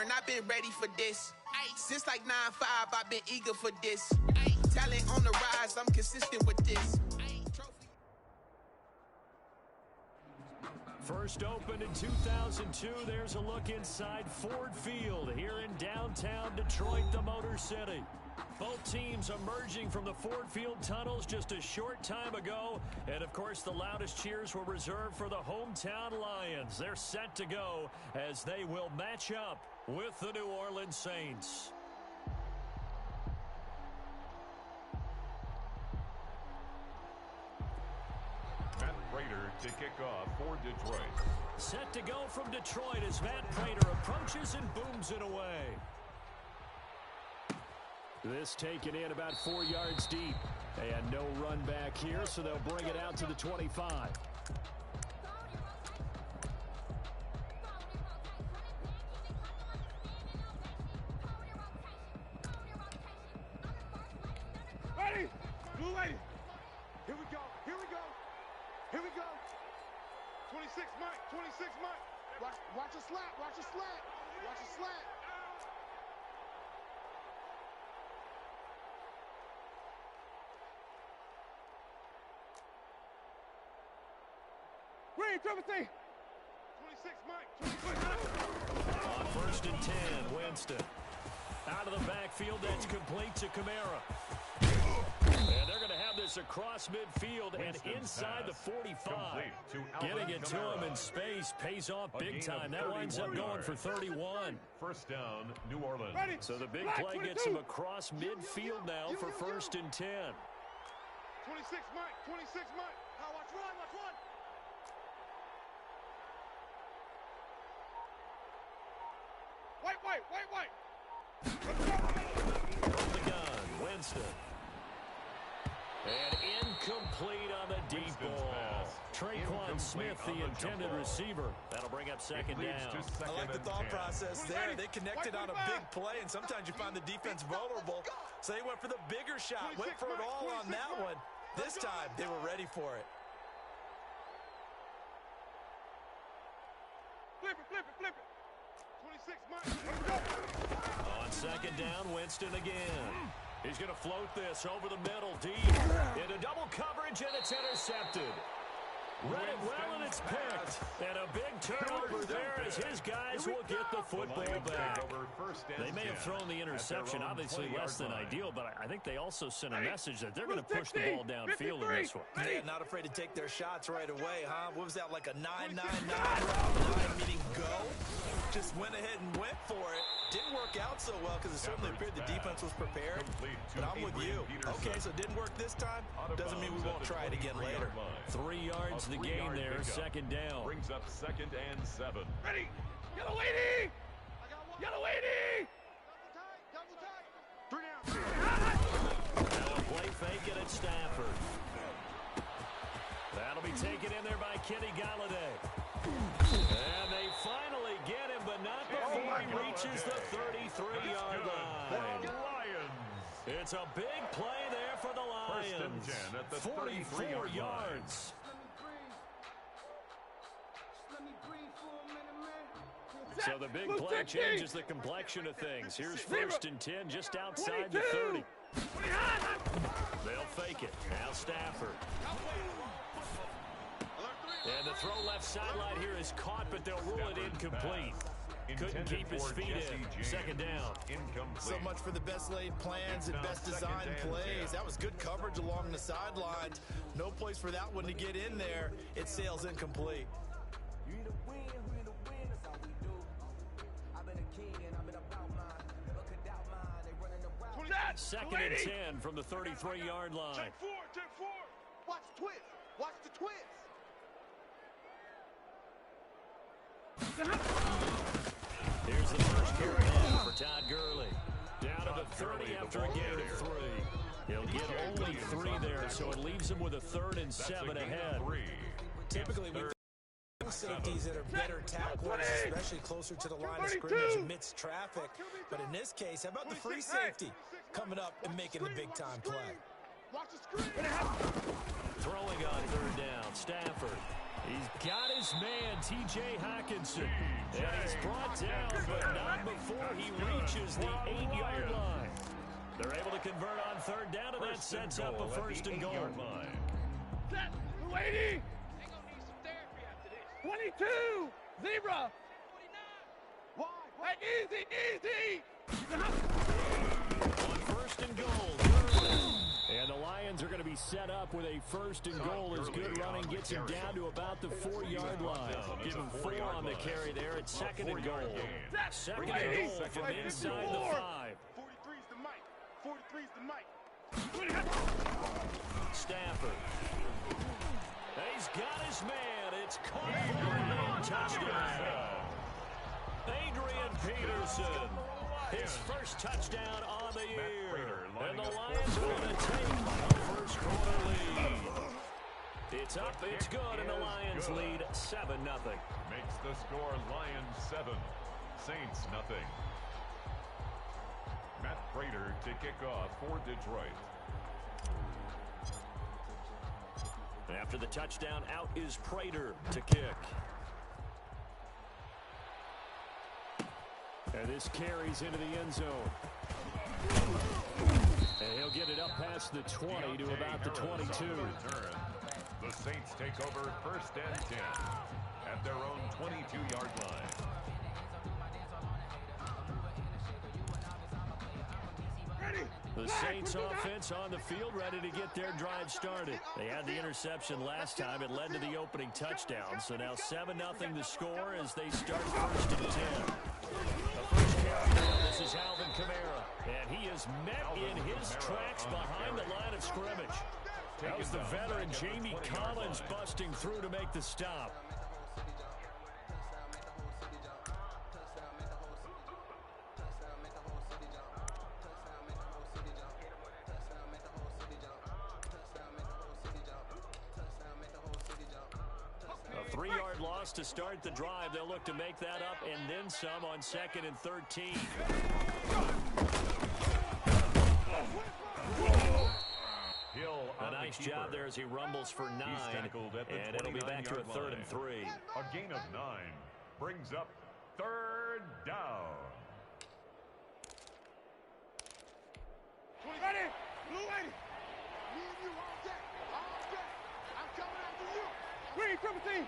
born, I've been ready for this. Since like 9-5, I've been eager for this. Talent on the rise, I'm consistent with this. First opened in 2002, there's a look inside Ford Field here in downtown Detroit, the Motor City. Both teams emerging from the Ford Field tunnels just a short time ago. And, of course, the loudest cheers were reserved for the hometown Lions. They're set to go as they will match up with the New Orleans Saints. Matt Prater to kick off for Detroit. Set to go from Detroit as Matt Prater approaches and booms it away. This taken in about 4 yards deep. And no run back here, so they'll bring it out to the 25. Ready? Blue lady. Here we go. Here we go. Here we go. 26 Mike. 26 Mike. Watch a slat. Watch a slat. Watch a slat. Green, Timothy. 26 Mike. 26 On first and 10, Winston. Out of the backfield, that's complete to Kamara. And they're going to have this across midfield and inside the 45. Getting it to him in space pays off big time. That winds up going for 31. First down, New Orleans. So the big play gets him across midfield now for first and 10. 26 Mike. 26 Mike. Now watch run. Watch run. Wait. From the gun, Winston. And incomplete on the deep ball. Traquan Smith, the intended receiver. That'll bring up second down. I like the thought process there. They connected on a big play, and sometimes you find the defense vulnerable. So they went for the bigger shot, went for it all on that one. This time, they were ready for it. Flip it. 26 Mike. On second down, Winston again. He's going to float this over the middle, deep. Into double coverage, and it's intercepted. Read it well, and it's picked. And a big turnover there as his guys will get the football back. They may have thrown the interception, obviously less than ideal, but I think they also sent a message that they're going to push the ball downfield in this one. Yeah, not afraid to take their shots right away, huh? What was that, like a 9-9-9 route? 9 meaning go? Just went ahead and went for it. Didn't work out so well because it certainly appeared the defense was prepared. But I'm with you. Okay, so it didn't work this time. Doesn't mean we won't try it again later. 3 yards the gain there, second down. Brings up 2nd and 7. Ready. Yellow lady. Yellow lady. Double tight. 3 down. Now a play fake it at Stafford. That'll be taken in there by Kenny Galladay. And they finally get him, but not before he reaches the 33-yard line. It's a big play there for the Lions. 44 yards. So the big play changes the complexion of things. Here's first and 10 just outside the 30. They'll fake it. Now Stafford. And the throw left sideline here is caught, but they'll rule it incomplete. Couldn't keep his feet in. Second down. So much for the best laid plans and best designed plays. That was good coverage along the sidelines. No place for that one to get in there. It sails incomplete. Second and 10 from the 33-yard line. Check four. Watch the twist. Watch the twist. Here's the first carry down for Todd Gurley. Down to the 30 after a gain of 3. He'll get only 3 there, so it leaves him with a 3rd and 7 ahead. Typically, we think safeties that are better tacklers, especially closer to the line of scrimmage amidst traffic. But in this case, how about the free safety coming up and making the big-time play? Watch the screen. Throwing on 3rd down, Stafford. He's got his man, T.J. Hawkinson. And he's brought down, but not before he reaches the 8-yard line. They're able to convert on third down, and that sets up a first and goal. Set, 280. 22, zebra. Why? Hey, easy. On first and goal. And the Lions are going to be set up with a first and goal as good running gets him down to about the 4-yard line. Give him 4 on the carry there at second and goal. Second and goal from inside the 5. 43's the mic. 43's the mic. Stafford. He's got his man. It's caught for a touchdown. Adrian Peterson. His first touchdown on the year. And the Lions are going to take a first quarter lead. It's up, it's good, and the Lions lead 7-0. Makes the score Lions 7, Saints nothing. Matt Prater to kick off for Detroit. After the touchdown, out is Prater to kick. And this carries into the end zone. And he'll get it up past the 20 to about the 22. The Saints take over first and 10 at their own 22-yard line. The Saints offense on the field, ready to get their drive started. They had the interception last time. It led to the opening touchdown. So now 7-0 the score as they start first and 10. The first carry, this is Alvin Kamara. And he is met in his tracks behind the line of scrimmage. That was the veteran Jamie Collins busting through to make the stop. A 3-yard loss to start the drive. They'll look to make that up and then some on 2nd and 13. A nice job there as he rumbles for 9, and it'll be back to a 3rd and 3. A gain of 9 brings up 3rd down. Ready? Blue lady. Me and you all day. All day. I'm coming after you. Green, triple team.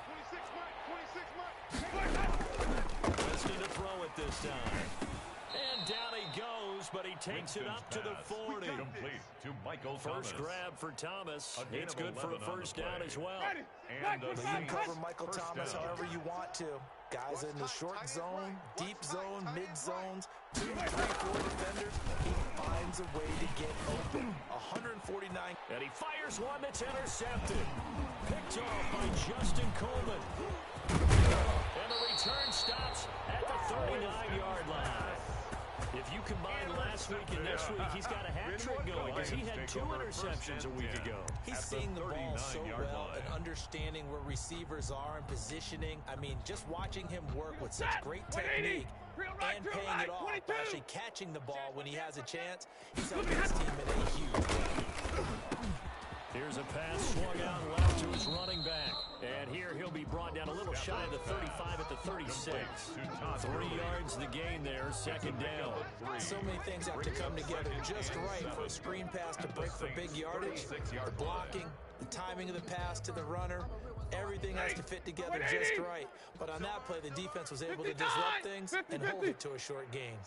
26 Mike. Winston to throw it this time. And down he goes, but he takes it up to the 40. Complete to Michael Thomas. First grab for Thomas. It's good for a first down as well. And the You can Saints cover Michael Thomas down. however you want to. Guys in the short zone, deep zone, mid zones, 2, 3, 4 defenders. He finds a way to get open. 149. And he fires one that's intercepted. Picked off by Justin Coleman. And the return stops at the 39-yard line. If you combine last week and this week, he's got a hat trick going because he had 2 interceptions a week ago. He's seeing the ball so well and understanding where receivers are and positioning. I mean, just watching him work with such great technique and paying it off by actually catching the ball when he has a chance. He's helping his team in a huge way. Here's a pass swung out left to his running back. And here he'll be brought down a little shy of the 35 at the 36. 3 yards the gain there, 2nd down. So many things have to come together just right for a screen pass to break for big yardage. The blocking, the timing of the pass to the runner, everything has to fit together just right. But on that play, the defense was able to disrupt things and hold it to a short gain.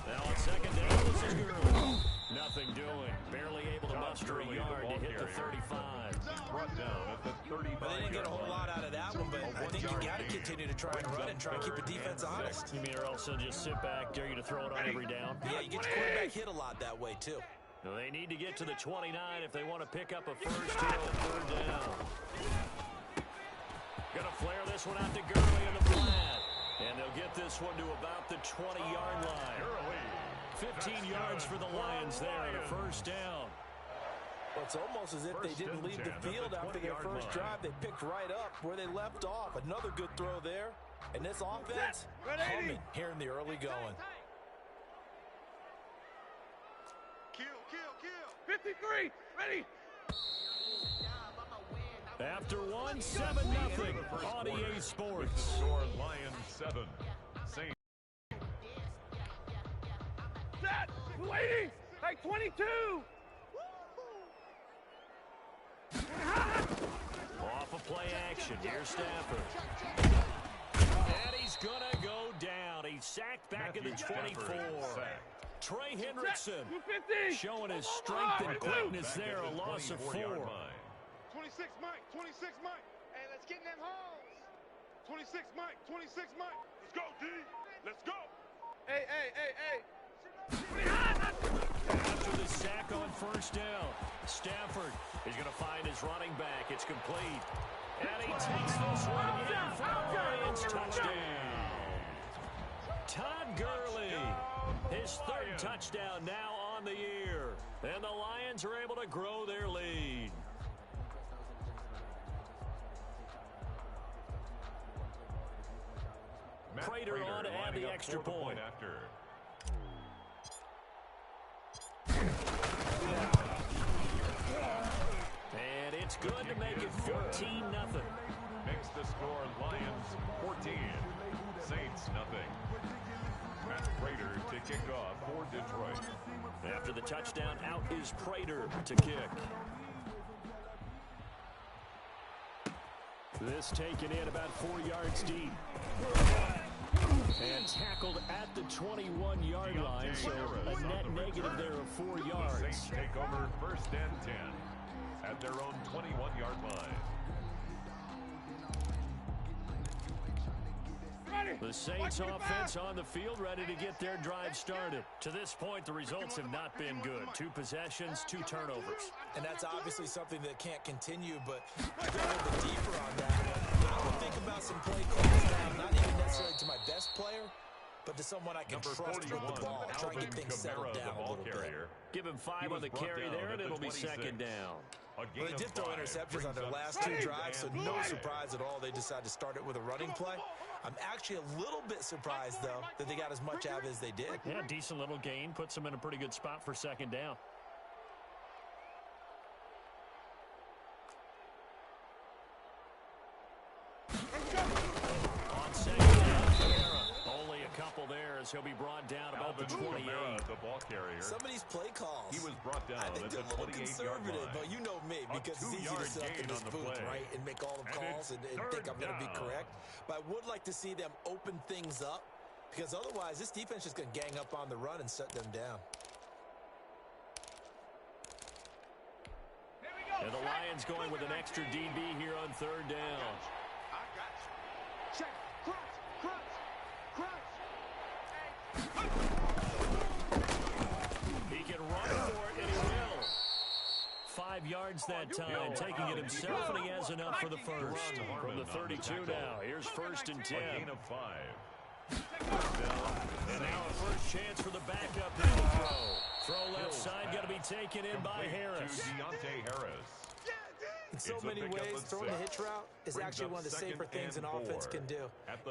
Now on 2nd down, this is Gurley. Nothing doing. Barely able to muster a yard to hit the 35. Brought down at the 35. Well, they didn't get a whole lot out of that one, but I think you got to continue to try and run and try and keep the defense honest. You mean or else they'll just sit back, dare you to throw it on every down? Yeah, you get your quarterback hit a lot that way, too. Well, they need to get to the 29 if they want to pick up a first here on 3rd down. Gonna flare this one out to Gurley in the flat. And they'll get this one to about the 20-yard line. 15 yards for the Lions there on a first down. Well, it's almost as if they didn't leave the field after their first drive. They picked right up where they left off. Another good throw there. And this offense, humming here in the early going. Kill. 53, ready. After one, 7-0 on EA Sports. Score Lions 7. Saints. Set! Waiting! Like 22! Off of play action. Here's Stafford. And he's going to go down. He's sacked back at the 24. Trey Hendrickson showing his strength and quickness there. A loss of 4. 26 Mike, 26 Mike. Hey, let's get in them holes. 26 Mike, 26 Mike. Let's go, D. Let's go. Hey, hey, hey, hey. After the sack on first down, Stafford is going to find his running back. It's complete. And he takes this one in for the Lions touchdown. Todd Gurley, his third touchdown now on the year. And the Lions are able to grow their lead. Prater on to add the extra point. And it's good to make it 14-0. Makes the score Lions 14. Saints nothing. Matt Prater to kick off for Detroit. After the touchdown, out is Prater to kick. This taken in about 4 yards deep. And tackled at the 21-yard line, so a net negative there of 4 yards. The Saints take over first and 10 at their own 21-yard line. The Saints offense on the field, ready to get their drive started. To this point, the results have not been good. 2 possessions, 2 turnovers. And that's obviously something that can't continue, but to go a little bit deeper on that, I would think about some play calls now, not even necessarily to my best player, but to someone I can trust with the ball. Try and get things settled down a little bit. Give him 5 on the carry there, and it'll be second down. Well, they did throw interceptions on their last 2 drives, so no surprise at all they decided to start it with a running play. I'm actually a little bit surprised, though, that they got as much out of it as they did. Yeah, decent little gain. Puts them in a pretty good spot for second down. On second down, only a couple there as he'll be brought down about the 28. The ball carrier. Some of these play calls, He was brought down I think at they're the a little 28-yard conservative, line. but you know me, because it's easy to sit up in this booth, right, and make all the calls and think I'm going to be correct. But I would like to see them open things up, because otherwise this defense is going to gang up on the run and shut them down. And the Lions going with an extra DB here on third down. I got you. Check. Crunch. He can run for it, and he will. 5 yards that time, taking it himself, and he has enough for the first. From the 32 now, here's first and 10. A gain of 5. And now a first chance for the backup here to throw. Throw left side, got to be taken in by Harris. To Deontay Harris. In so many ways, throwing the hitch route is actually one of the safer things an offense can do.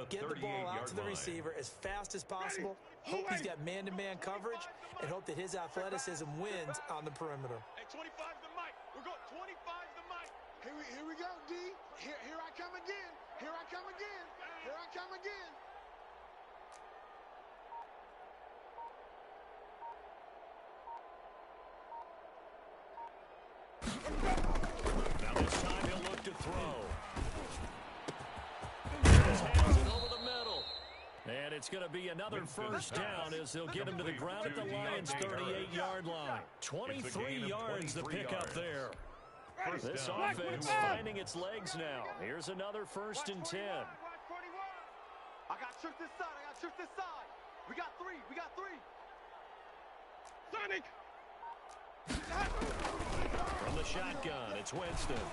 Get the ball out to the receiver as fast as possible, hope he's got man-to-man coverage, and hope that his athleticism wins on the perimeter. Hey, 25's the mic. We're going 25's the mic. Here we go, D. Here I come again. Here I come again. Here I come again. Now this time he'll look to throw. Just hands it over the middle. And it's going to be another first down as they'll get him to the ground at the Lions' 38-yard line. 23 yards the pickup there. This offense finding its legs now. Here's another first and 10. I got trick this side. We got 3. Sonic! From the shotgun, it's Winston.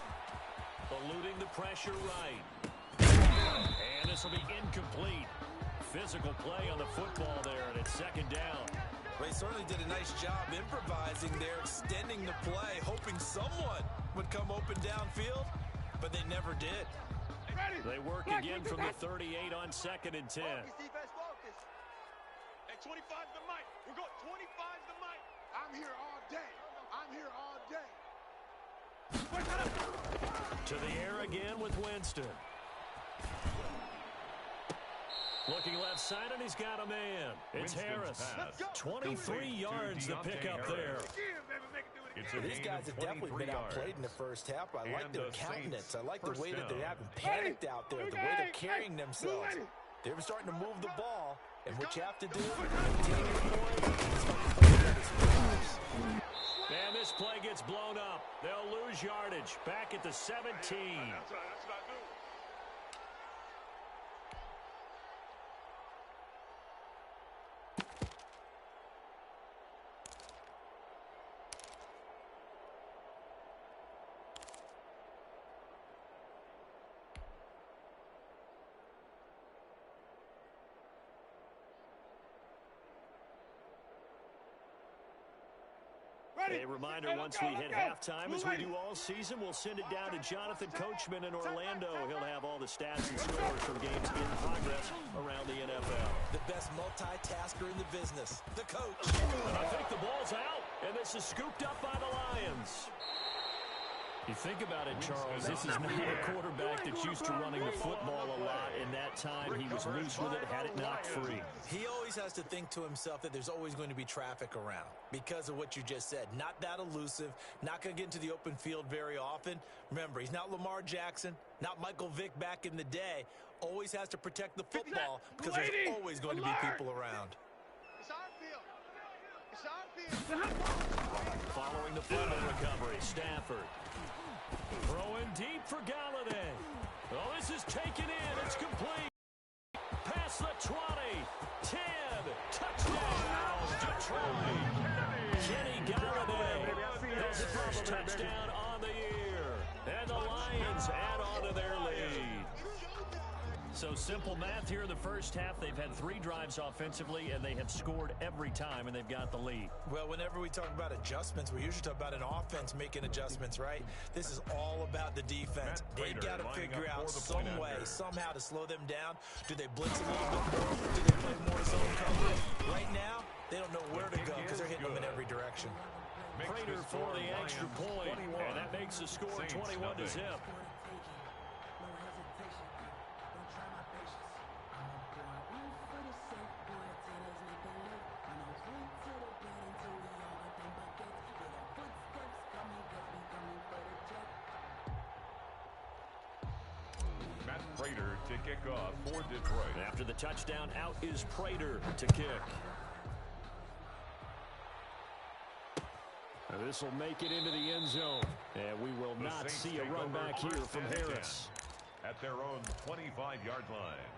Eluding the pressure right. And this will be incomplete. Physical play on the football there, and it's second down. Well, he certainly did a nice job improvising there, extending the play, hoping someone would come open downfield, but they never did. They work again from the 38 on second and 10. Focus, defense, focus. Hey, 25's the mic. We're going 25's the mic. I'm here all day. To the air again with Winston. Looking left side, and he's got a man. It's Winston's Harris. pass. 23 yards to pick up there. These guys have definitely been outplayed in the first half. I like their countenance. I like the way that they haven't panicked out there, the way they're carrying themselves. They're starting to move the ball, and what you have to do, maintain your poise, and start to play better sometimes. And this play gets blown up. They'll lose yardage. Back at the 17. That's what I do. A reminder, once we hit halftime, as we do all season, we'll send it down to Jonathan Coachman in Orlando. He'll have all the stats and scores from games in progress around the NFL. The best multitasker in the business, the coach. And I think the ball's out, and this is scooped up by the Lions. You think about it, Charles, this is not a quarterback that's used to running the football a lot, and that time he was loose with it, had it knocked free. He always has to think to himself that there's always going to be traffic around because of what you just said. Not that elusive, not going to get into the open field very often. Remember, he's not Lamar Jackson, not Michael Vick back in the day. Always has to protect the football because there's always going to be people around. It's our field. It's our field. Following the fumble recovery, Stafford. Throwing deep for Galladay. Oh, this is taken in. It's complete. Past the 20. 10. Touchdown, Detroit. Kenny Galladay has the first touchdown on the year. And the Lions add on to their lead. So simple math here in the first half. They've had 3 drives offensively, and they have scored every time, and they've got the lead. Well, whenever we talk about adjustments, we usually talk about an offense making adjustments, right? This is all about the defense. They've got to figure out some way, somehow to slow them down. Do they blitz them a little bit more? Do they play more zone coverage? Right now, they don't know where to go because they're hitting them in every direction. Prater for the extra point, and that makes the score 21-0. Prater to kick off for Detroit. After the touchdown, out is Prater to kick. This will make it into the end zone. And we will not see a run back here from Harris. At their own 25-yard line.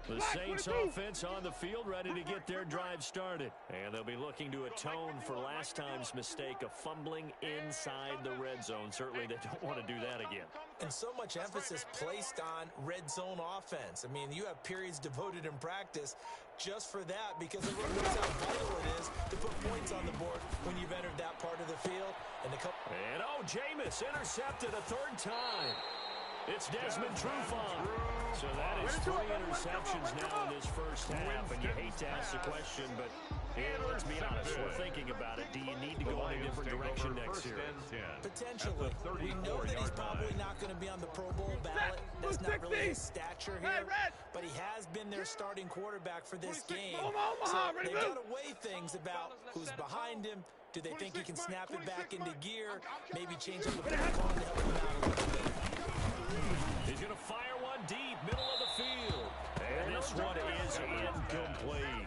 The Saints offense on the field, ready to get their drive started. And they'll be looking to atone for last time's mistake of fumbling inside the red zone. Certainly they don't want to do that again. And so much emphasis placed on red zone offense. I mean, you have periods devoted in practice just for that because everyone knows how vital it is to put points on the board when you've entered that part of the field. And Jameis intercepted a 3rd time. It's Desmond Trufant. So that is 3 interceptions now in this first half, and you hate to ask the question, but let's be honest, we're thinking about it. Do you need to go in a different direction next year? Potentially. We know that he's probably not going to be on the Pro Bowl ballot. That's not really his stature here, but he has been their starting quarterback for this game. So they've got to weigh things about who's behind him. Do they think he can snap it back into gear? Maybe change up the play call to help him out a little bit. He's going to fire one deep, middle of the field. And this one is incomplete.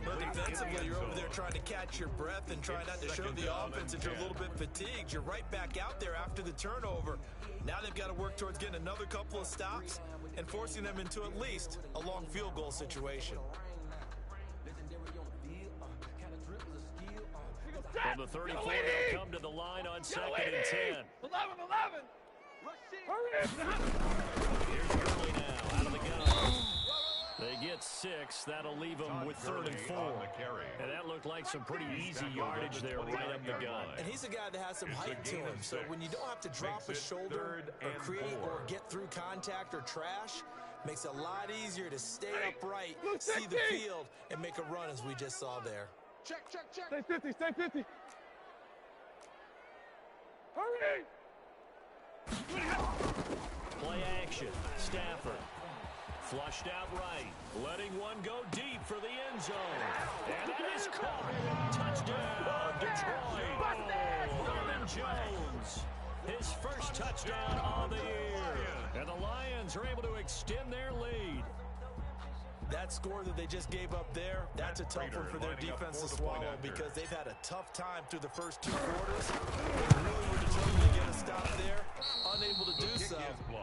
But defensively, you're over there trying to catch your breath and try not to show the offense that you're a little bit fatigued. You're right back out there after the turnover. Now they've got to work towards getting another couple of stops and forcing them into at least a long field goal situation. From the 34, they'll come to the line on 2nd and 10. 11. Here's Gurley now, out of the gun. They get 6. That'll leave them with 3rd and 4. And that looked like some pretty easy yardage there right up the gun. And he's a guy that has some height to him, so when you don't have to drop a shoulder or create or get through contact or trash, makes it a lot easier to stay upright, see the field, and make a run as we just saw there. Check, check, check. Stay 50, stay 50. Hurry! Play action. Stafford. Flushed out right. Letting one go deep for the end zone. And that is caught. Touchdown, Detroit. Herman Jones. His first touchdown of the year. And the Lions are able to extend their lead. That score that they just gave up there, that's a tough one for their defense to swallow because they've had a tough time through the first 2 quarters. They really were determined to get a stop there, unable to do so.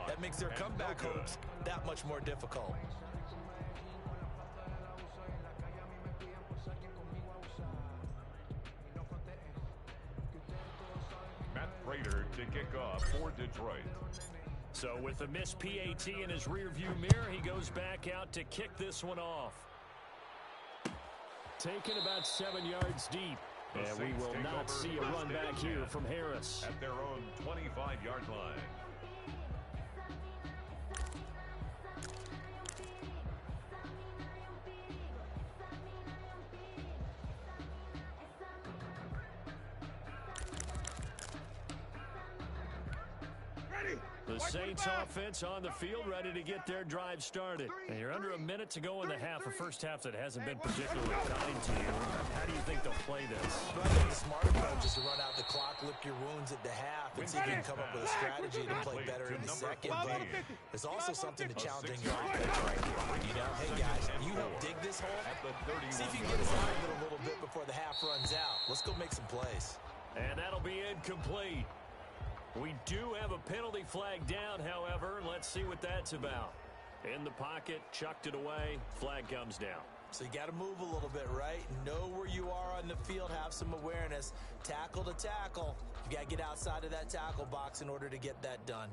That makes their comeback hopes that much more difficult. Matt Prater to kick off for Detroit. So with the missed PAT in his rearview mirror, he goes back out to kick this one off. Taken about 7 yards deep. And we will not see a run back here from Harris. At their own 25-yard line. The Saints offense on the field, ready to get their drive started. And you're under a minute to go in the half, a first half that hasn't been particularly kind to you. How do you think they'll play this? But I think the smart approach is to run out the clock, lick your wounds at the half, and see if you can come up with a strategy to play better in the second. But there's also something to challenging your offense right here. You know, hey guys, you help dig this hole. See if you can get us out of it a little bit before the half runs out. Let's go make some plays. And that'll be incomplete. We do have a penalty flag down, however. Let's see what that's about. In the pocket, chucked it away, flag comes down. So you got to move a little bit, right? Know where you are on the field, have some awareness. Tackle to tackle. You got to get outside of that tackle box in order to get that done.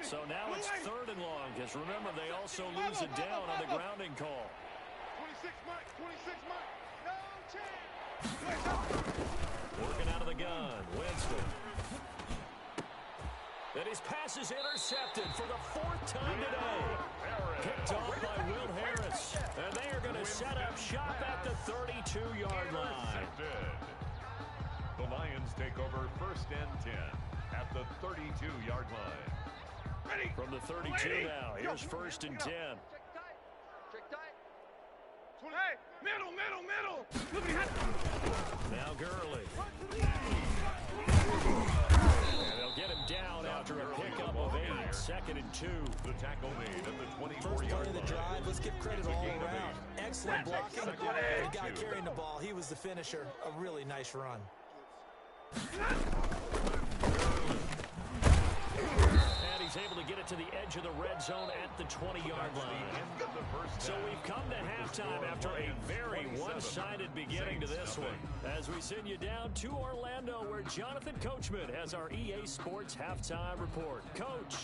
So now it's 3rd and long, because remember, they also lose it down on the grounding call. 26 Mike, 26 Mike. No chance. Working out of the gun, Winston. And his pass is intercepted for the 4th time today. Picked off by Will Harris. And they are going to set up shop at the 32-yard line. The Lions take over 1st and 10 at the 32-yard line. From the 32 now, here's 1st and 10. Hey, middle. Now Gurley. And they'll get him down after a pickup of 8. 2nd and 2. The tackle made at the 24-yard First play of the line. drive, let's give credit all around. Excellent blocking. The guy carrying the ball, he was the finisher. A really nice run. And he's able to get it to the edge of the red zone at the 20-yard line. So we've come to halftime after a very one-sided beginning to this one. As we send you down to Orlando, where Jonathan Coachman has our EA Sports halftime report. Coach.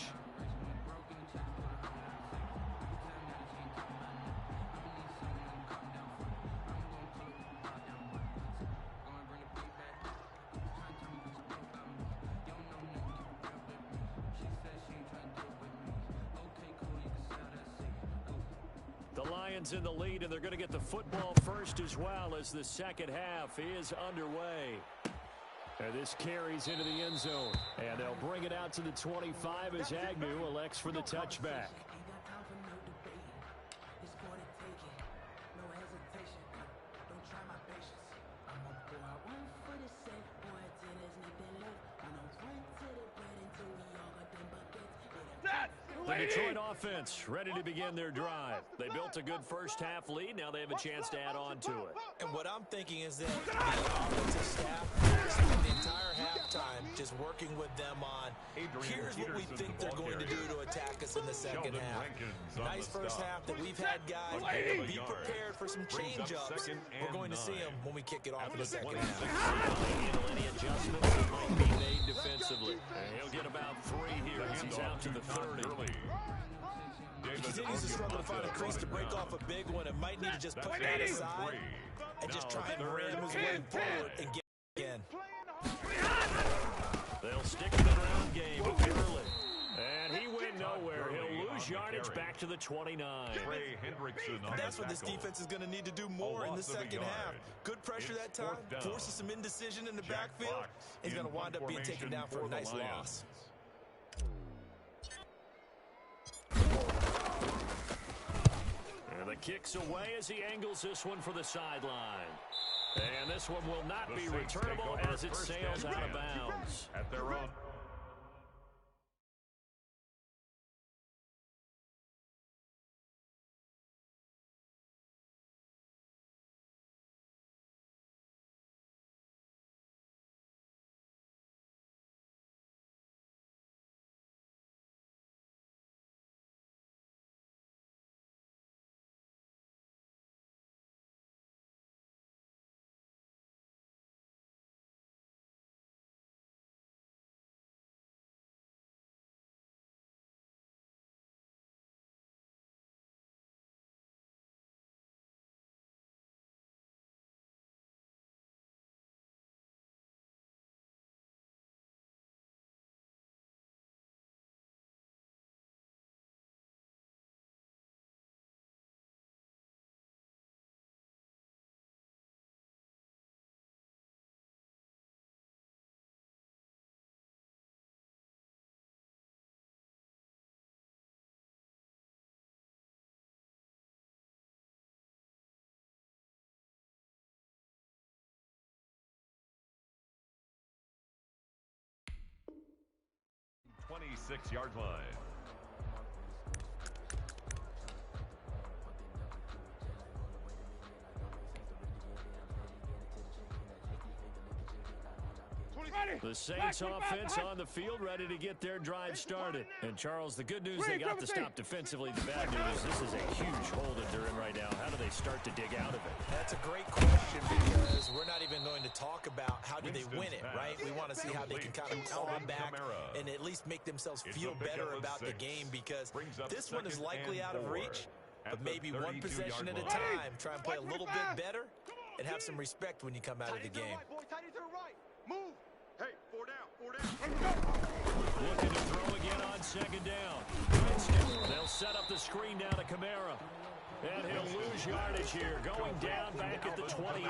The Lions in the lead, and they're going to get the football first as well as the second half is underway. And this carries into the end zone. And they'll bring it out to the 25 as Agnew elects for the touchback. The Detroit offense ready to begin their drive. They built a good first half lead. Now they have a chance to add on to it. And what I'm thinking is that the offensive staff spent the entire halftime just working with them on, here's what we think they're going to do to attack us in the second half. Nice first half that we've had, guys. Be prepared for some change-ups. We're going to see them when we kick it off in the second half. Any adjustments that might be made defensively. And he'll get about 3 here. as he's out to the 30. He continues to struggle to find a crease to break off a big one and might need to just put that aside and just try and ram his way forward and get again. They'll stick to the ground game early. And he went nowhere. He'll lose yardage back to the 29. And that's what this defense is going to need to do more in the second half. Good pressure that time, forces some indecision in the backfield. He's going to wind up being taken down for a nice loss. And the kick's away as he angles this one for the sideline. And this one will not be returnable as it sails out of bounds. At their own. Yard line. The Saints offense on the field, ready to get their drive started. And Charles, the good news, they got the stop defensively. The bad news, this is a huge hole that they're in right now. How do they start to dig out of it? That's a great question because we're not even going to talk about how do they win it, right? We want to see how they can kind of claw back and at least make themselves feel better about the game because this one is likely out of reach, but maybe one possession at a time. Try and play a little bit better and have some respect when you come out of the game. Move. Hey, four down. Looking to throw again on second down. Winston, they'll set up the screen down to Kamara. And he'll lose yardage here, going down back at the 28.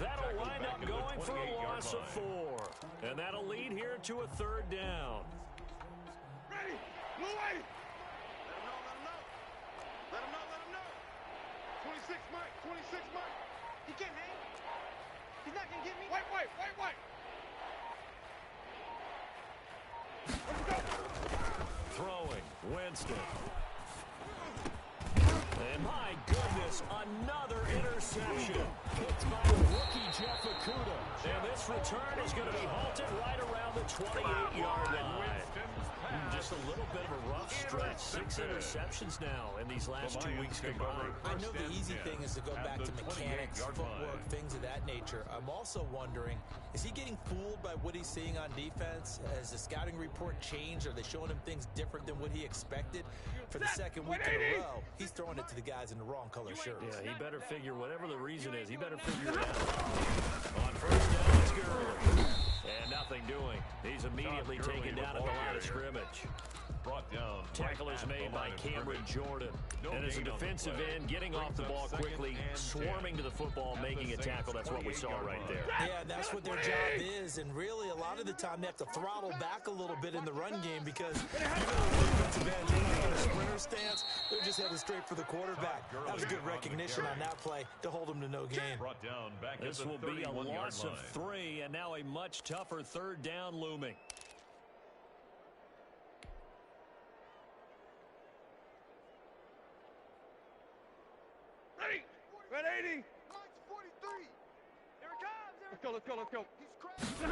That'll wind up going for a loss of 4. And that'll lead here to a third down. Ready. Blue lady. Let him know. 26 Mike. He can't hang. He's not going to get me. Wait. Throwing, Winston. And my goodness, another interception. Picked by rookie Jeff Okudah. And this return is going to be halted right around the 28-yard line. Just a little bit of a rough stretch. 6 interceptions now in these last 2 weeks combined. I know the easy thing is to go back to mechanics, footwork, things of that nature. I'm also wondering, is he getting fooled by what he's seeing on defense? Has the scouting report changed? Are they showing him things different than what he expected? For the second week in a row, he's throwing it to the guys in the wrong color shirts. Yeah, he better figure, whatever the reason is, he better figure it out. On first down, it's Gurley. And nothing doing. He's immediately taken down at the line of scrimmage. Brought down. Tackle is made by Cameron Jordan. And as a defensive end, getting off the ball quickly, swarming to the football, making a tackle. That's what we saw right there. Yeah, that's what their job is. And really, a lot of the time, they have to throttle back a little bit in the run game because even though the defensive end is in a sprinter stance, they're just headed straight for the quarterback. That was good recognition on that play to hold him to no gain. This will be a loss of 3, and now a much tougher third down looming. Red 80. Mike's 43. Here it comes. Let's go. He's crashing.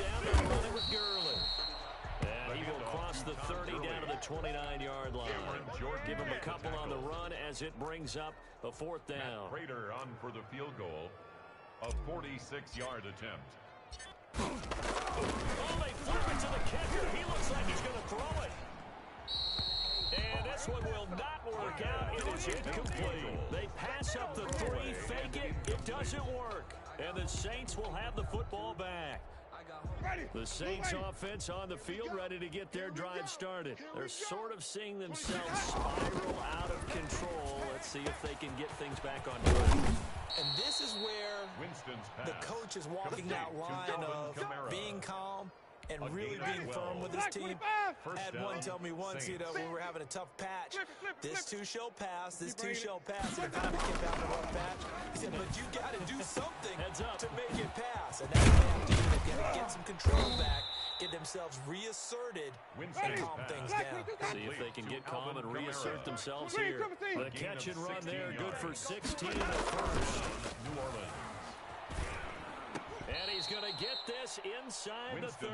Down to run it with Gurley. And he will cross the 30 down to the 29-yard line. Give him a couple on the run as it brings up a 4th down. Prater on for the field goal. A 46-yard attempt. Oh, they flip it to the Incomplete. They pass up the 3, fake it. It doesn't work. And the Saints will have the football back. The Saints offense on the field ready to get their drive started. They're sort of seeing themselves spiral out of control. Let's see if they can get things back on track. And this is where the coach is walking that line of being calm and really being firm with his team. I had one tell me once, you know, when we were having a tough patch, this too shall pass, this too shall pass. And if I kept having a rough patch, he said, but you got to do something to make it pass. And that's what they have to do. They've got to get some control back, get themselves reasserted, and calm things down. See if they can get calm and reassert themselves here. The catch and run there, good for 16 in the first. New Orleans. And he's going to get this inside the 30.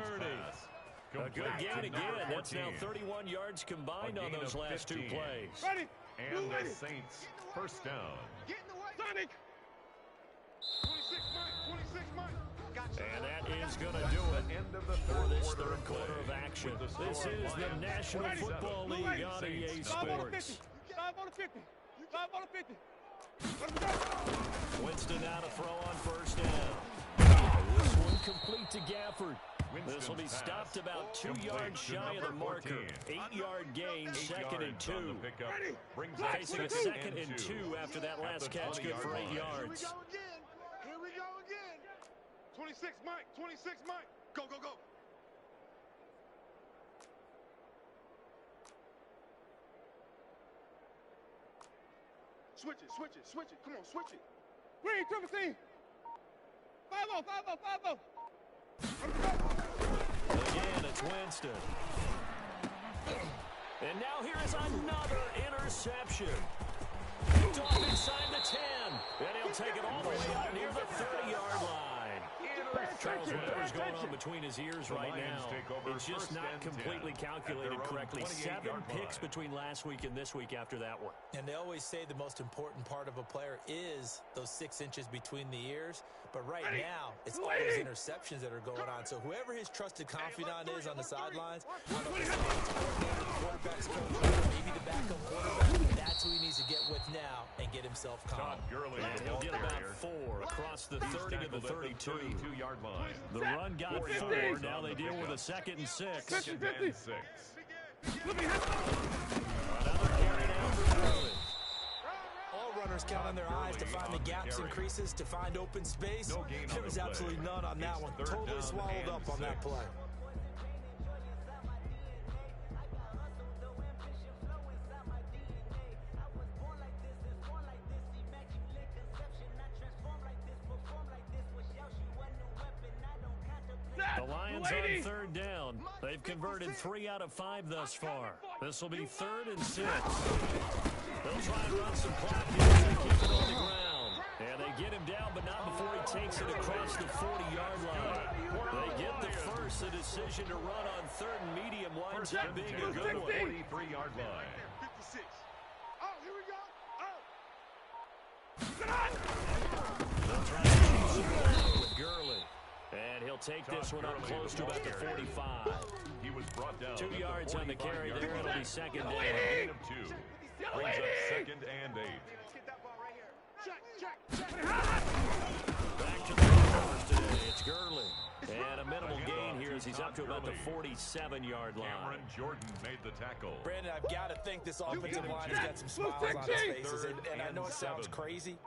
A good gain again. That's now 31 yards combined on those last 2 plays. And the Saints first down. Get in the way. Sonic. 26 Mike. Gotcha. And that is going to do it for this third quarter of action. This is the National Football League on EA Sports. 5 on the 50. 5 on the 50. Winston now to throw on first down. This one complete to Gafford. This will be stopped about 2 yards shy of the marker. 8-yard gain, 2nd and 2. Facing a 2nd and 2 after that last catch, good for 8 yards. Here we go again. 26 Mike. 26 Mike. Go, go, go. Switch it, switch it, switch it. Come on, switch it. Green, triple team. 5-0, 5-0, 5-0. Again, it's Winston. And now here is another interception. Picked off inside the 10. And he'll take it all the way out near the 30-yard line. Charles, whatever's going on between his ears right now, it's just not completely calculated correctly. 7 picks between last week and this week after that one. And they always say the most important part of a player is those 6 inches between the ears. But right now, it's all those interceptions that are going on. So whoever his trusted confidant is on the sidelines, I don't know if it's the quarterback's coach, maybe the backup quarterback, that's who he needs to get with now and get himself calm. And he'll get about 4 across the 30 to the 32. 32-yard line. The run got 4. Now they deal with a 2nd and 6. 2nd and 6. Another carry down for Gurley. All runners count on their eyes to find the gaps and creases, to find open space. There was absolutely none on that one. Totally swallowed up on that play. The Lions on 3rd down. They've converted 3 out of 5 thus far. This will be 3rd and 6. They'll try and run some clock here as they keep it on the ground. And they get him down, but not before he takes it across the 40-yard line. They get the first. The decision to run on 3rd and medium winds up being a good one. 43-yard line. 56. Oh, here we go. They'll try to keep some ground with Gurley. And he'll take this one up close to about the 45. He was brought down 2 yards on the carry there. It'll be 2nd down. Gain of 2. Brings up 2nd and 8. Get that ball right here. Check. Back to the numbers today. It's Gurley. And a minimal gain here as he's up to about the 47-yard line. Cameron Jordan made the tackle. Brandon, I've got to think this offensive line has got some smiles on its faces. And I know it sounds crazy,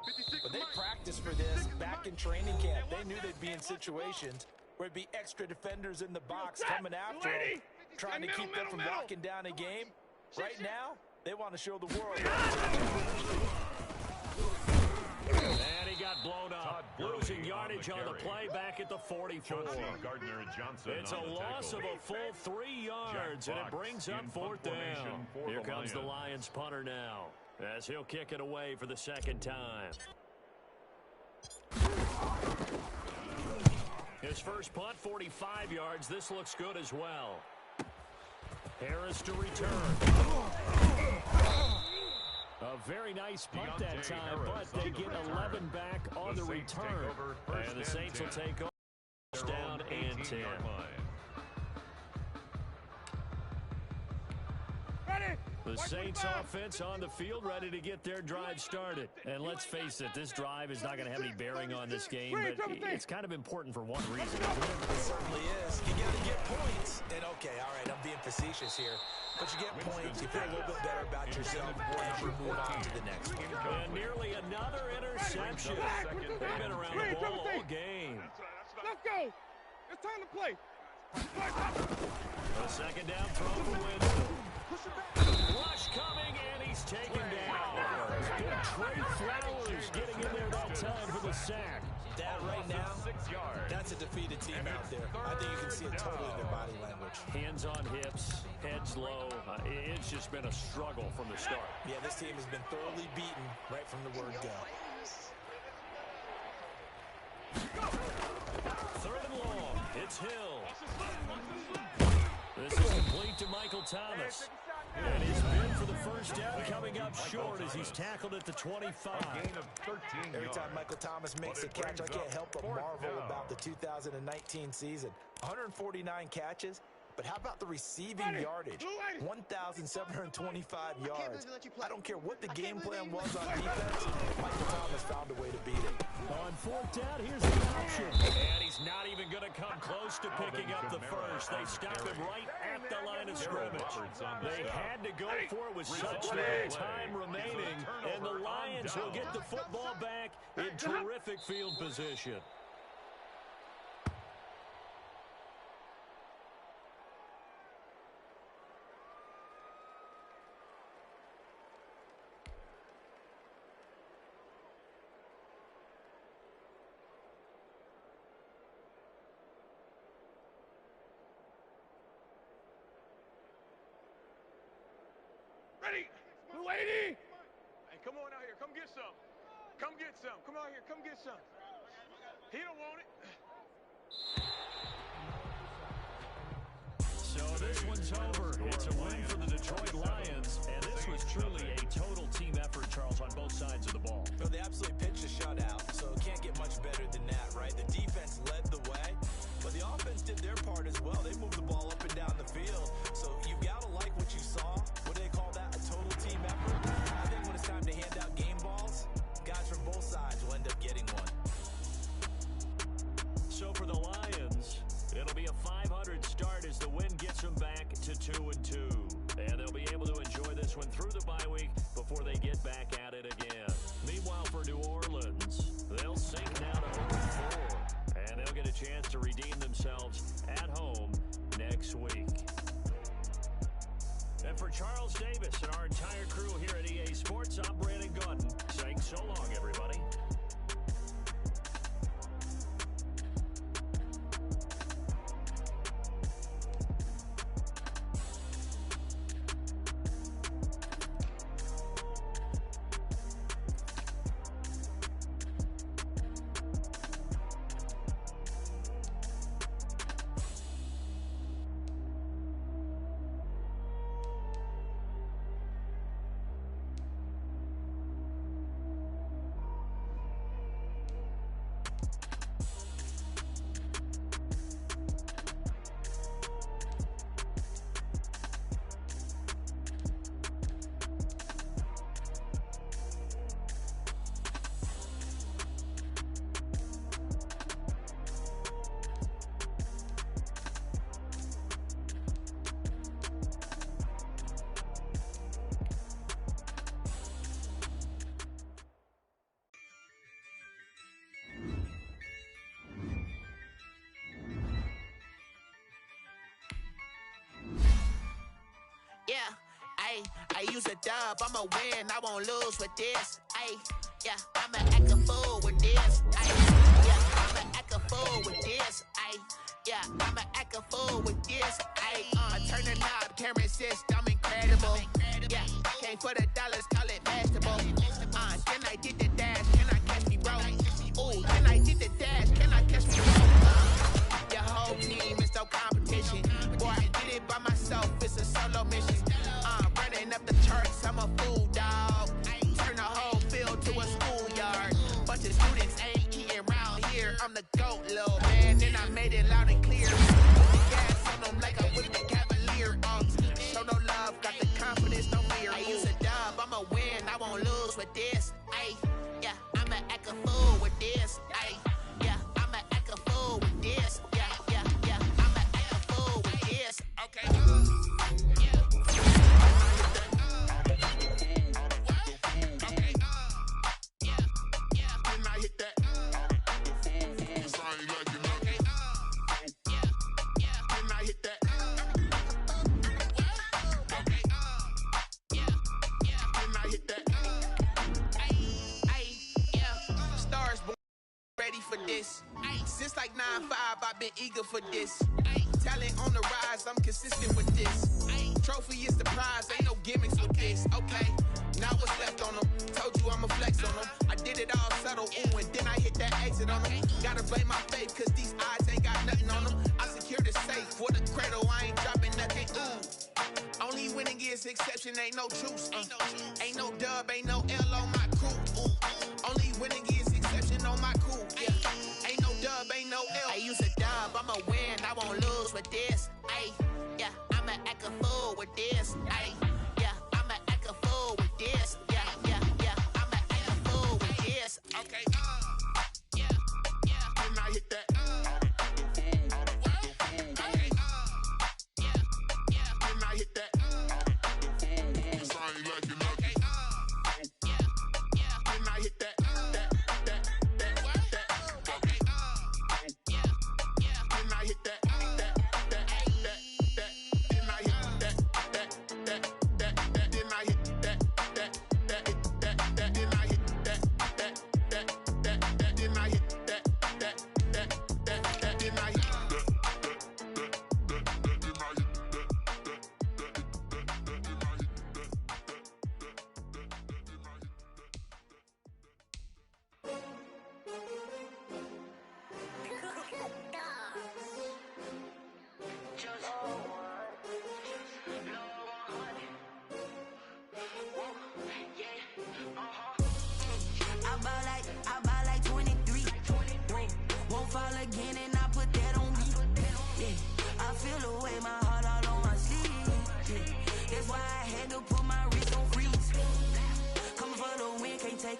but they practiced for this back in training camp. They knew they'd be in situations where it'd be extra defenders in the box coming after them, trying to keep them from locking down a game. Right now, they want to show the world. And he got blown up. Losing yardage on the play back at the 44. It's a loss of a full 3 yards, and it brings up 4th down. Here comes the Lions punter now, as he'll kick it away for the 2nd time. His first punt, 45 yards. This looks good as well. Harris to return. A very nice punt that time, but they get 11 back on the return. And the Saints will take over. Down and 10. The Saints offense on the field, ready to get their drive started. And let's face it, this drive is not going to have any bearing on this game, but it's kind of important for one reason, isn't it? It certainly is. You got to get points. And, okay, all right, I'm being facetious here. But you get points, you feel a little bit better about yourself, and you move on to the next one. And nearly another interception. They've been around the ball all game. Let's go. It's time to play. A second down throw for Winston. Rush coming, and he's taken down. Big Trey Flowers getting in there that time for the sack. That right now, that's a defeated team out there. I think you can see it totally in their body language. Hands on hips, heads low. It's just been a struggle from the start. Yeah, this team has been thoroughly beaten right from the word go. Third and long. It's Hill. This is complete to Michael Thomas. And his bid for the first down coming up short as he's tackled at the 25. Every time Michael Thomas makes a catch, I can't help but marvel about the 2019 season. 149 catches. But how about the receiving yardage? 1,725 yards. I don't care what the game plan was on defense. Michael Thomas found a way to beat it. On fourth down, here's the option. And he's not even going to come close to picking up the first. They stop him right at the line of scrimmage. They had to go for it with such little time remaining. And the Lions will get the football back in terrific field position. Ready. Blue 80. Hey, come on out here. Come get some. Come get some. Come out here. Come get some. He don't want it. So this one's over. It's a win for the Detroit Lions, and this was truly a total team effort, Charles, on both sides of the ball. Well, they absolutely pitched a shutout, so it can't get much better than that, right? The defense led the way, but the offense did their part as well. They moved the ball up and down the field, so you've got to like what you saw. What do they call that? A total team effort? I think when it's time to hand out game balls, guys from both sides will end up getting one. So for the Lions, it'll be a 500 start as the win gets them back to 2-2. And they'll be able to enjoy this one through the bye week before they get back at it again. Meanwhile, for New Orleans, they'll sink now to 0-4. And they'll get a chance to redeem themselves at home next week. And for Charles Davis and our entire crew here at EA Sports, I'm Brandon Gordon saying so long, everybody. Yeah, I use a dub, I'ma win, I won't lose with this. Yeah, I'ma act a fool with this. Yeah, I'ma act a fool with this. Yeah, I'ma act a fool with this. I turn the knob, can't resist, I'm incredible. Yeah, came for the dollars, call it vegetable. Then I did the dash, can I catch me, bro? Ooh, then I did the dash, can I catch me, bro? Your whole team is no competition. Boy, I did it by myself, it's a solo mission. Running up the charts, I'm a fool, dog. Turn the whole field to a schoolyard. Bunch of students ain't eating round here. I'm the GOAT, little man, and I made it loud and clear. Gas on them like I whipped the Cavalier. Show no love, got the confidence, no fear. 9-5, I've been eager for this. Talent on the rise, I'm consistent with this. Trophy is the prize, ain't no gimmicks with this. Okay, now what's left on them? Told you I'ma flex on them. I did it all subtle, ooh, and then I hit that exit on them. Gotta blame my faith, cause these eyes ain't got nothing on them. I secured the safe for the cradle, I ain't dropping nothing, ooh. Only winning is exception, ain't no truce. Ain't no dub, ain't no L on my crew. Ooh. Only winning is exception on my crew. Yeah. Ain't no dub, ain't no L. I use a dub, I'ma win, I won't lose with this. Ay, yeah, I'ma act a fool with this. Ay, yeah, I'ma act a fool with this. Yeah, yeah, yeah, I'ma act a fool with this. Okay, yeah, yeah. Then I hit that. Okay, yeah, yeah. Then I hit that.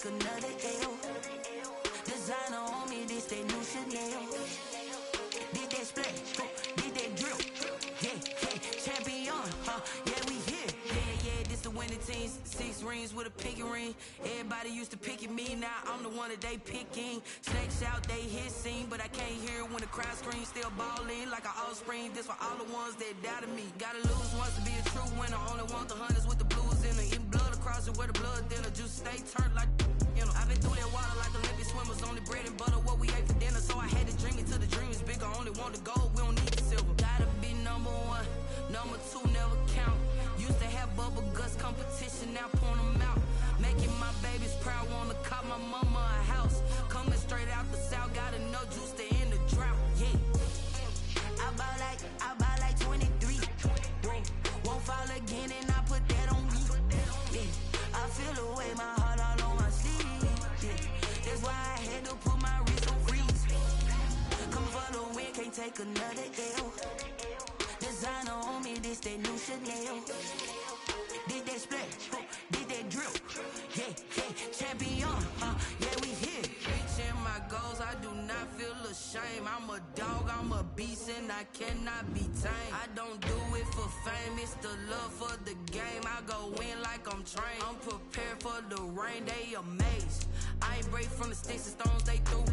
Another L. Designer on me, this that new Chanel. Did that splash, did that drill. Yeah, yeah, champion, yeah, we here. Yeah, this the winning team. 6 rings with a pinky ring. Everybody used to picking me, now I'm the one that they picking. Snakes out, they hissing, but I can't hear when the crowd screams. Still balling like an offspring. This for all the ones that doubted me. Gotta lose once to be a true winner. Only want the hunters with the blues in it. In blood across it where the blood dinner. Juice stay turned like. I've been through that water like Olympic swimmers. Only bread and butter, what we ate for dinner. So I had to dream it till the dream is bigger. Only want the gold, we don't need the silver. Gotta be number 1, number 2 never count. Used to have bubble guts competition, now point them out. Making my babies proud, wanna cop my mama a house. Coming straight out the south, gotta know juice to end the drought. Yeah, I buy like 23. Won't fall again and I put that on me. Yeah, I feel the way my heart all on my sleeve. That's why I had to put my wrist on freeze. Coming for the win, can't take another L. Designer on me, this that new Chanel. Did that splash, did that drill. Yeah, yeah, champion, yeah, we here. Reaching my goals, I do not feel ashamed. I'm a dog, I'm a beast, and I cannot be tamed. I don't do it for fame, it's the love for the game. I go in like I'm trained. I'm prepared for the rain, they amazed. I ain't break from the sticks and stones they threw.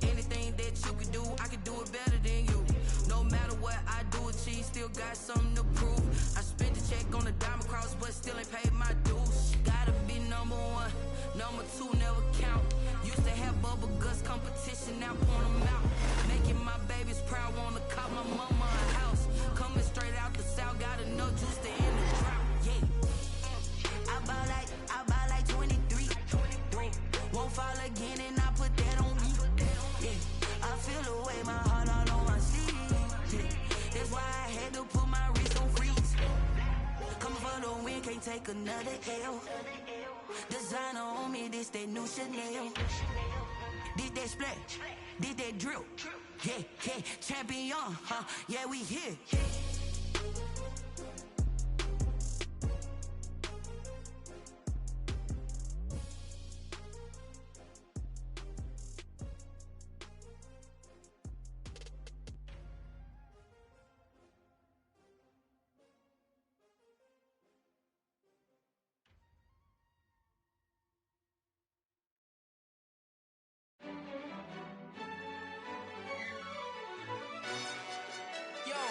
Anything that you can do, I can do it better than you. No matter what I do, achieve, still got something to prove. I spent the check on the diamond cross, but still ain't paid my dues. Gotta be number 1, number 2 never count. Used to have bubble guts competition, now point them out. Making my babies proud, wanna cop my mama a house. Coming straight out the south, gotta know juice to end the drought. Yeah, I buy like 23. Won't fall again and I put that on me. Yeah, I feel the way my heart all on my sleeve. Yeah, that's why I had to put my wrist on freeze. Coming for the win, can't take another L. Designer on me, this that new Chanel. Did that splash, did that drill. Yeah, yeah, champion, yeah, we here.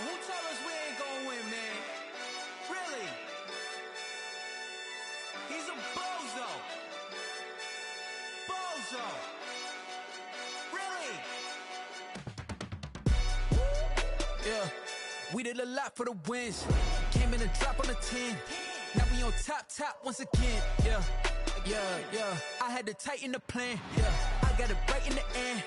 Who tell us we We did a lot for the wins. Came in and drop on the 10. Now we on top once again. Yeah. I had to tighten the plan. Yeah. I got it right in the end.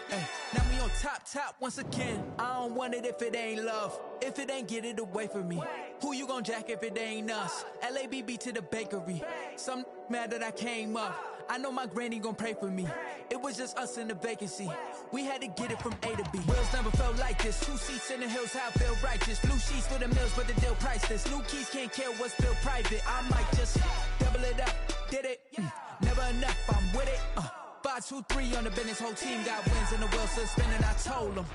Now we on top once again. I don't want it if it ain't love. If it ain't, get it away from me. Who you gon' jack if it ain't us? LABB to the bakery. Some mad that I came up. I know my granny gon' pray for me. It was just us in the vacancy. We had to get it from A to B. Wheels never felt like this. 2 seats in the hills, how I feel righteous. Blue sheets for the mills, but the deal priceless. New keys can't care what's still private. I might just double it up. Did it? Never enough, I'm with it. 5, 2, 3 on the business. Whole team got wins and the wheels still spinning. I told them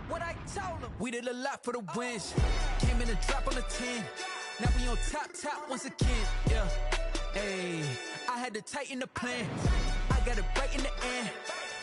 what I told them. We did a lot for the wins. Came in and drop on the 10. Now we on top once again. Yeah. Hey, I had to tighten the plan. I got it right in the end.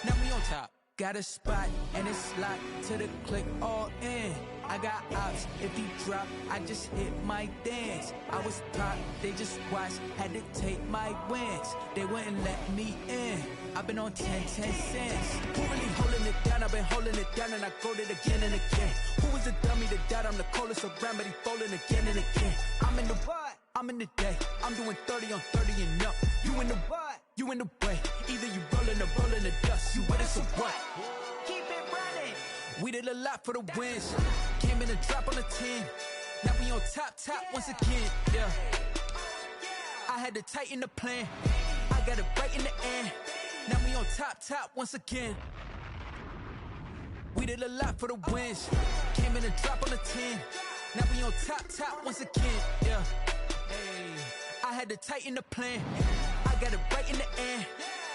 Now we on top. Got a spot and it's locked to the click all in. I got ops, if he drop, I just hit my dance. I was top, they just watched, had to take my wins. They wouldn't let me in. I've been on 10 cents. Who really holding it down? I've been holding it down and I go it again and again. Who was the dummy that died? I'm the coldest around, but he folding again and again. I'm in the what? I'm in the day. I'm doing 30 on 30 and up. You in the what? You in the way. Either you rolling or rolling the dust. You with us or what? Keep it running. We did a lot for the wins. Came in and drop on the 10. Now we on top once again. Yeah. I had to tighten the plan. I got it right in the end. Now we on top once again. We did a lot for the wins. Came in and drop on the 10. Now we on top once again. Yeah. Hey, I had to tighten the plan. I got it right in the end.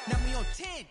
Now we on 10.